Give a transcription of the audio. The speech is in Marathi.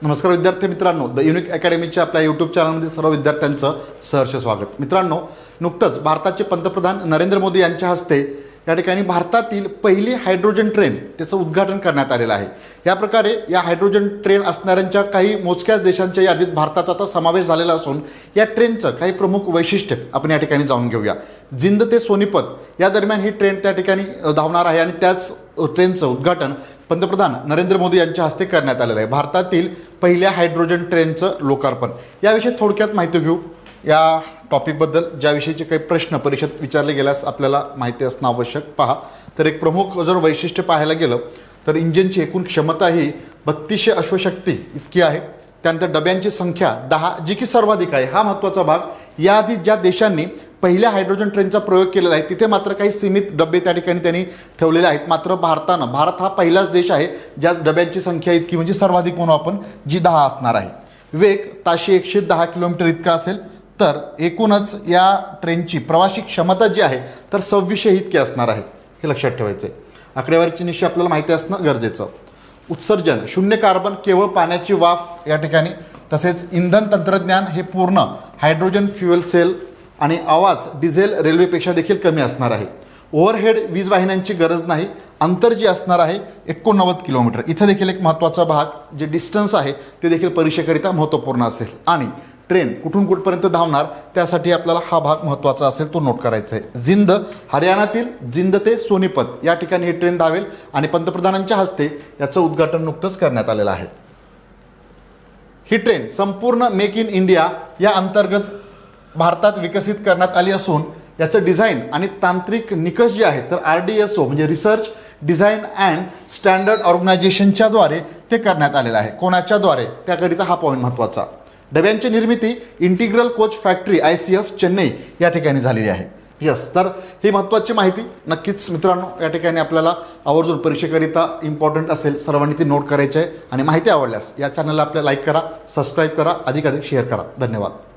नमस्कार विद्यार्थी मित्रांनो, द युनिक अकॅडमीच्या आपल्या यूट्यूब चॅनलमध्ये सर्व विद्यार्थ्यांचं सहर्ष स्वागत। मित्रांनो, नुकतंच भारताचे पंतप्रधान नरेंद्र मोदी यांच्या हस्ते या ठिकाणी भारतातील पहिली हायड्रोजन ट्रेन त्याचं उद्घाटन करण्यात आलेलं आहे। या प्रकारे या हायड्रोजन ट्रेन असणाऱ्यांच्या काही मोजक्याच देशांच्या यादीत भारताचा आता समावेश झालेला असून या ट्रेनचं काही प्रमुख वैशिष्ट्य आपण या ठिकाणी जाणून घेऊया। जिंद ते सोनीपत या दरम्यान ही ट्रेन त्या ठिकाणी धावणार आहे आणि त्याच ट्रेनचं उद्घाटन पंतप्रधान नरेंद्र मोदी यांच्या हस्ते करण्यात आलेलं आहे। भारतातील पहिल्या हायड्रोजन ट्रेनचं लोकार्पण याविषयी थोडक्यात माहिती घेऊ। या टॉपिकबद्दल ज्याविषयीचे काही प्रश्न परीक्षेत विचारले गेल्यास आपल्याला माहिती असणं आवश्यक। पहा, तर एक प्रमुख जर वैशिष्ट्य पाहायला गेलं तर इंजिनची एकूण क्षमता ही 3200 अश्वशक्ती इतकी आहे। त्यानंतर डब्यांची संख्या 10 जी की सर्वाधिक आहे, हा महत्त्वाचा भाग। याआधी ज्या देशांनी पहिल्या हायड्रोजन ट्रेनचा प्रयोग केलेला आहे तिथे मात्र काही सीमित डबे त्या ठिकाणी त्यांनी ठेवलेले आहेत। मात्र भारत हा पहिलाच देश आहे ज्या डब्यांची संख्या इतकी म्हणजे सर्वाधिक म्हणून आपण जी 10 असणार आहे। वेग ताशी 110 किलोमीटर इतका असेल। तर एकूणच या ट्रेनची प्रवासी क्षमता जी आहे तर 2600 इतकी असणार आहे, हे लक्षात ठेवायचं आहे। आकडेवारीची निश्चय आपल्याला माहिती असणं गरजेचं। उत्सर्जन शून्य कार्बन, केवळ पाण्याची वाफ या ठिकाणी। तसेच इंधन तंत्रज्ञान हे पूर्ण हायड्रोजन फ्युएल सेल आणि आवाज डिझेल रेल्वेपेक्षा देखील कमी असणार आहे। ओव्हरहेड वीज वाहिन्यांची गरज नाही। अंतर जे असणार आहे 89 किलोमीटर। इथे देखील एक महत्त्वाचा भाग, जे डिस्टन्स आहे ते देखील परीक्षेकरिता महत्त्वपूर्ण असेल। आणि ट्रेन कुठून कुठपर्यंत धावणार त्यासाठी आपल्याला हा भाग महत्त्वाचा असेल, तो नोट करायचा आहे। जिंद, हरियाणातील जिंद ते सोनीपत या ठिकाणी ही ट्रेन धावेल आणि पंतप्रधानांच्या हस्ते याचं उद्घाटन नुकतंच करण्यात आलेलं आहे। ही ट्रेन संपूर्ण मेक इन इंडिया या अंतर्गत भारतात विकसित करण्यात आली असून याचं डिझाईन आणि तांत्रिक निकष जे आहेत तर RDSO म्हणजे रिसर्च डिझाईन अँड स्टँडर्ड ऑर्गनायझेशनच्या द्वारे ते करण्यात आलेलं आहे। कोणाच्या द्वारे, त्याकरिता हा पॉईंट महत्त्वाचा। डब्यांची निर्मिती integral coach factory ICF Chennai या ठिकाणी झालेली आहे। यस, तर ही महत्त्वाची माहिती नक्कीच मित्रांनो या ठिकाणी आपल्याला आवर्जून परीक्षेकरिता इम्पॉर्टंट असेल, सर्वांनी ती नोट करायची आहे। आणि माहिती आवडल्यास या चॅनलला आपल्या लाईक करा, सबस्क्राईब करा, अधिकाधिक शेअर करा। धन्यवाद।